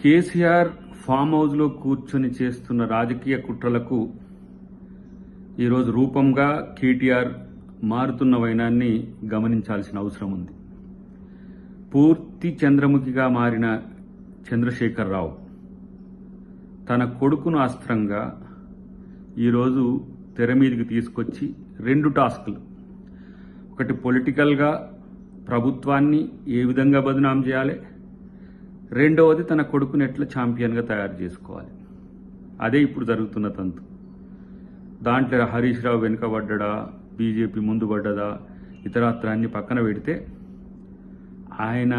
KCR form హౌస్లో కూర్చొని చేస్తున్న రాజకీయ కుట్రలకు ఈరోజు రూపంగా కేటీఆర్ మారుతున్న వైనాన్ని గమనించాల్సిన అవసరం ఉంది. పూర్తి చంద్రముఖిగా మారిన చంద్రశేఖరరావు తన కొడుకును అస్త్రంగా ఈరోజు తెర మీదికి తీసుకొచ్చి రెండు టాస్కులు, ఒకటి పొలిటికల్గా ప్రభుత్వాన్ని ఏ విధంగా బదనాం చేయాలి, రెండవది తన కొడుకుని ఎట్లా ఛాంపియన్గా తయారు చేసుకోవాలి. అదే ఇప్పుడు జరుగుతున్న తంతు. దాంట్లో హరీష్ రావు వెనుకబడ్డా, బీజేపీ ముందు పడ్డదా, ఇతరత్రాన్ని పక్కన పెడితే ఆయన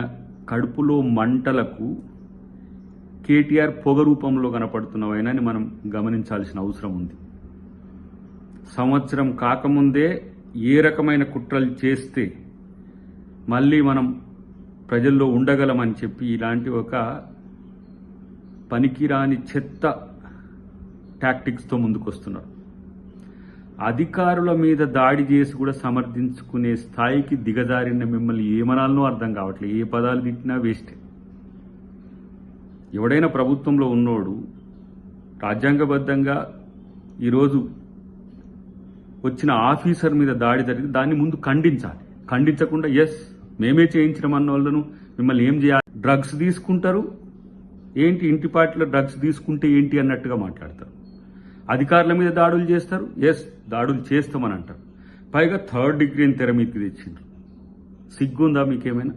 కడుపులో మంటలకు కేటీఆర్ పొగ రూపంలో కనపడుతున్నవైనాని మనం గమనించాల్సిన అవసరం ఉంది. సంవత్సరం కాకముందే ఏ రకమైన కుట్రలు చేస్తే మళ్ళీ మనం ప్రజల్లో ఉండగలమని చెప్పి ఇలాంటి ఒక పనికిరాని చెత్త టాక్టిక్స్తో ముందుకొస్తున్నారు. అధికారుల మీద దాడి చేసి కూడా సమర్థించుకునే స్థాయికి దిగజారిన మిమ్మల్ని ఏమనాలనో అర్థం కావట్లేదు. ఏ పదాలు తిట్టినా వేస్టే. ఎవడైనా ప్రభుత్వంలో ఉన్నోడు రాజ్యాంగబద్ధంగా ఈరోజు వచ్చిన ఆఫీసర్ మీద దాడి జరిగి దాన్ని ముందు ఖండించాలి. ఖండించకుండా ఎస్ మేమే చేయించడం వాళ్ళను మిమ్మల్ని ఏం చేయాలి, డ్రగ్స్ తీసుకుంటారు ఏంటి, ఇంటిపాటిలో డ్రగ్స్ తీసుకుంటే ఏంటి అన్నట్టుగా మాట్లాడతారు. అధికారుల మీద దాడులు చేస్తారు, ఎస్ దాడులు చేస్తామని అంటారు. పైగా థర్డ్ డిగ్రీని తెర మీదకి తెచ్చిండ్రు. సిగ్గుందా మీకేమైనా?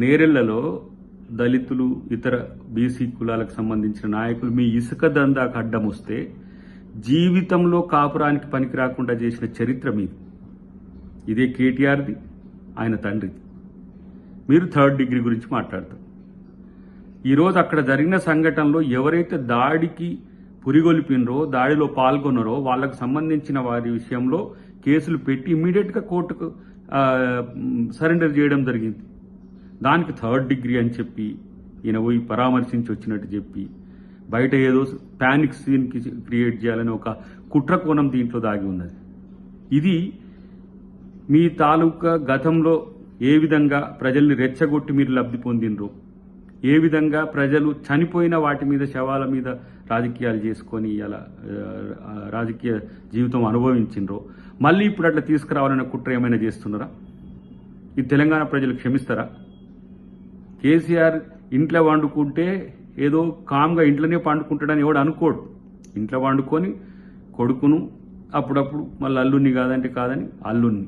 నేరెళ్లలో దళితులు, ఇతర బీసీ కులాలకు సంబంధించిన నాయకులు మీ ఇసుక దందాకు అడ్డం వస్తే జీవితంలో కాపురానికి పనికి రాకుండా చేసిన చరిత్ర మీది. ఇదే కేటీఆర్ది, ఆయన తండ్రిది. మీరు థర్డ్ డిగ్రీ గురించి మాట్లాడతారు. ఈరోజు అక్కడ జరిగిన సంఘటనలో ఎవరైతే దాడికి పురిగొల్పినరో, దాడిలో పాల్గొన్నారో వాళ్ళకు సంబంధించిన వారి విషయంలో కేసులు పెట్టి ఇమ్మీడియట్గా కోర్టుకు సరెండర్ చేయడం జరిగింది. దానికి థర్డ్ డిగ్రీ అని చెప్పి ఈయన పోయి పరామర్శించి వచ్చినట్టు చెప్పి బయట ఏదో ప్యానిక్ సీన్కి క్రియేట్ చేయాలని ఒక కుట్ర కోణం దీంట్లో దాగి ఉన్నది. ఇది మీ తాలూకా గతంలో ఏ విధంగా ప్రజల్ని రెచ్చగొట్టి మీరు లబ్ధి పొందినరో, ఏ విధంగా ప్రజలు చనిపోయిన వాటి మీద, శవాల మీద రాజకీయాలు చేసుకొని ఇలా రాజకీయ జీవితం అనుభవించినరో, మళ్ళీ ఇప్పుడు అట్లా తీసుకురావాలనే కుట్ర ఏమైనా చేస్తున్నారా? ఈ తెలంగాణ ప్రజలు క్షమిస్తారా? కేసీఆర్ ఇంట్లో వండుకుంటే ఏదో కామ్గా ఇంట్లోనే పండుకుంటాడని ఎవడు అనుకోడు. ఇంట్లో వండుకొని కొడుకును, అప్పుడప్పుడు మళ్ళీ అల్లుణ్ణి కాదని అల్లుణ్ణి,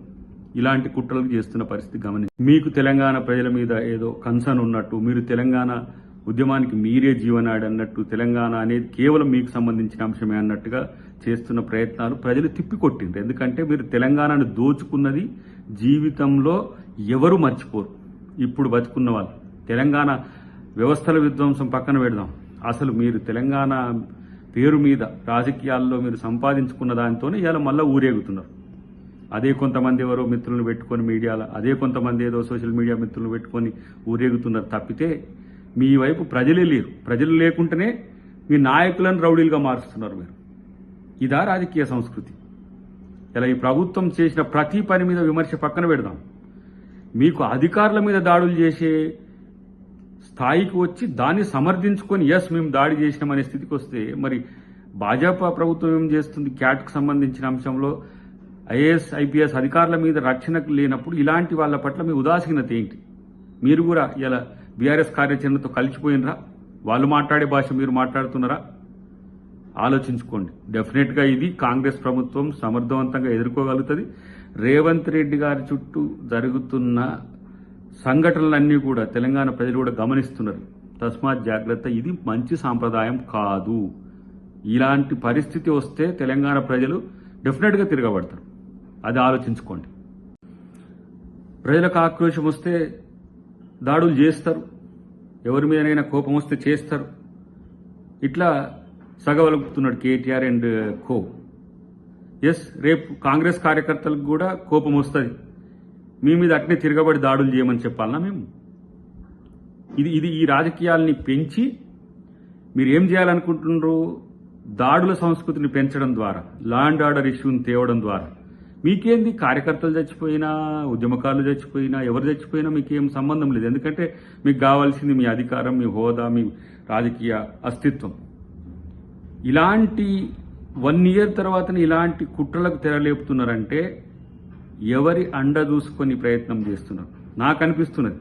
ఇలాంటి కుట్రలు చేస్తున్న పరిస్థితి గమనించి, మీకు తెలంగాణ ప్రజల మీద ఏదో కన్సర్న్ ఉన్నట్టు, మీరు తెలంగాణ ఉద్యమానికి మీరే జీవనాడి అన్నట్టు, తెలంగాణ అనేది కేవలం మీకు సంబంధించిన అంశమే అన్నట్టుగా చేస్తున్న ప్రయత్నాలు ప్రజలు తిప్పికొట్టిండ్రు. ఎందుకంటే మీరు తెలంగాణను దోచుకున్నది జీవితంలో ఎవరు మర్చిపోరు. ఇప్పుడు బతుకున్న వాళ్ళు తెలంగాణ వ్యవస్థల విధ్వంసం పక్కన పెడదాం, అసలు మీరు తెలంగాణ పేరు మీద రాజకీయాల్లో మీరు సంపాదించుకున్న దానితోనే ఇలా మళ్ళీ ఊరేగుతున్నారు. అదే కొంతమంది ఎవరో మిత్రులను పెట్టుకొని మీడియాలో, అదే కొంతమంది ఏదో సోషల్ మీడియా మిత్రులను పెట్టుకొని ఊరేగుతున్నారు తప్పితే మీ వైపు ప్రజలే లేరు. ప్రజలు లేకుంటేనే మీ నాయకులను రౌడీలుగా మారుస్తున్నారు మీరు. ఇదా రాజకీయ సంస్కృతి? ఇలా ఈ ప్రభుత్వం చేసిన ప్రతి పని మీద విమర్శ పక్కన పెడదాం, మీకు అధికారుల మీద దాడులు చేసే స్థాయికి వచ్చి దాన్ని సమర్థించుకొని ఎస్ మేము దాడి చేసినామనే స్థితికి వస్తే మరి భాజపా ప్రభుత్వం ఏం చేస్తుంది? క్యాట్కు సంబంధించిన అంశంలో ఐఏఎస్, ఐపీఎస్ అధికారుల మీద రక్షణకు లేనప్పుడు ఇలాంటి వాళ్ళ పట్ల మీ ఉదాసీనత ఏంటి? మీరు కూడా ఇలా బీఆర్ఎస్ కార్యాచరణతో కలిసిపోయినరా? వాళ్ళు మాట్లాడే భాష మీరు మాట్లాడుతున్నారా? ఆలోచించుకోండి. డెఫినెట్గా ఇది కాంగ్రెస్ ప్రభుత్వం సమర్థవంతంగా ఎదుర్కోగలుగుతుంది. రేవంత్ రెడ్డి గారి చుట్టూ జరుగుతున్న సంఘటనలన్నీ కూడా తెలంగాణ ప్రజలు కూడా గమనిస్తున్నారు. తస్మాత్ జాగ్రత్త, ఇది మంచి సాంప్రదాయం కాదు. ఇలాంటి పరిస్థితి వస్తే తెలంగాణ ప్రజలు డెఫినెట్గా తిరగబడతారు. అది ఆలోచించుకోండి. ప్రజలకు ఆక్రోశం వస్తే దాడులు చేస్తారు, ఎవరి మీదనైనా కోపం వస్తే చేస్తారు. ఇట్లా సగవలుపుతున్నాడు కేటీఆర్ అండ్ కో. ఎస్, రేపు కాంగ్రెస్ కార్యకర్తలకు కూడా కోపం వస్తుంది. మీ మీద అట్నే తిరగబడి దాడులు చేయమని చెప్పాలన్నా మేము? ఇది ఈ రాజకీయాల్ని పెంచి మీరు ఏం చేయాలనుకుంటున్నారు? దాడుల సంస్కృతిని పెంచడం ద్వారా, లా అండ్ ఆర్డర్ ఇష్యూని తేవడం ద్వారా మీకేంది కార్యకర్తలు చచ్చిపోయినా ఉద్యమకారులు చచ్చిపోయినా ఎవరు చచ్చిపోయినా మీకేం సంబంధం లేదు. ఎందుకంటే మీకు కావాల్సింది మీ అధికారం, మీ హోదా, మీ రాజకీయ అస్తిత్వం. ఇలాంటి 1 year తర్వాతనే ఇలాంటి కుట్రలకు తెరలేపుతున్నారంటే ఎవరి అండ చూసుకొని ప్రయత్నం చేస్తున్నారు నాకు అనిపిస్తున్నది.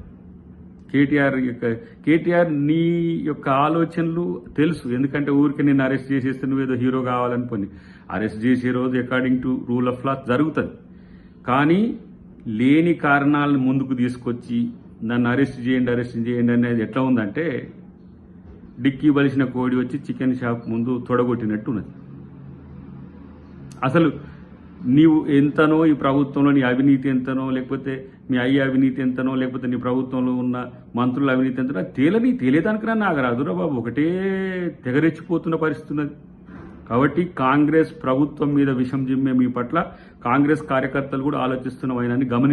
కేటీఆర్ నీ యొక్క ఆలోచనలు తెలుసు. ఎందుకంటే ఊరికి నిన్ను అరెస్ట్ చేసేస్తే నువ్వేదో హీరో కావాలనుకొని అరెస్ట్ చేసే రోజు according to rule of law జరుగుతుంది. కానీ లేని కారణాలను ముందుకు తీసుకొచ్చి నన్ను అరెస్ట్ చేయండి అనేది ఎట్లా ఉందంటే డిక్కీ బలిసిన కోడి వచ్చి చికెన్ షాప్ ముందు తొడగొట్టినట్టు ఉన్నది. అసలు నీవు ఎంతనో ఈ ప్రభుత్వంలో నీ అవినీతి ఎంతనో, లేకపోతే మీ అయ్య అవినీతి ఎంతనో, లేకపోతే నీ ప్రభుత్వంలో ఉన్న మంత్రుల అవినీతి ఎంతనో తెలియదానికన్నా నాకు రాదురా బాబు. ఒకటే తెగరెచ్చిపోతున్న పరిస్థితి ఉన్నది. కాబట్టి కాంగ్రెస్ ప్రభుత్వం మీద విషం జిమ్మే మీ పట్ల కాంగ్రెస్ కార్యకర్తలు కూడా ఆలోచిస్తున్న వైనాన్ని గమనించారు.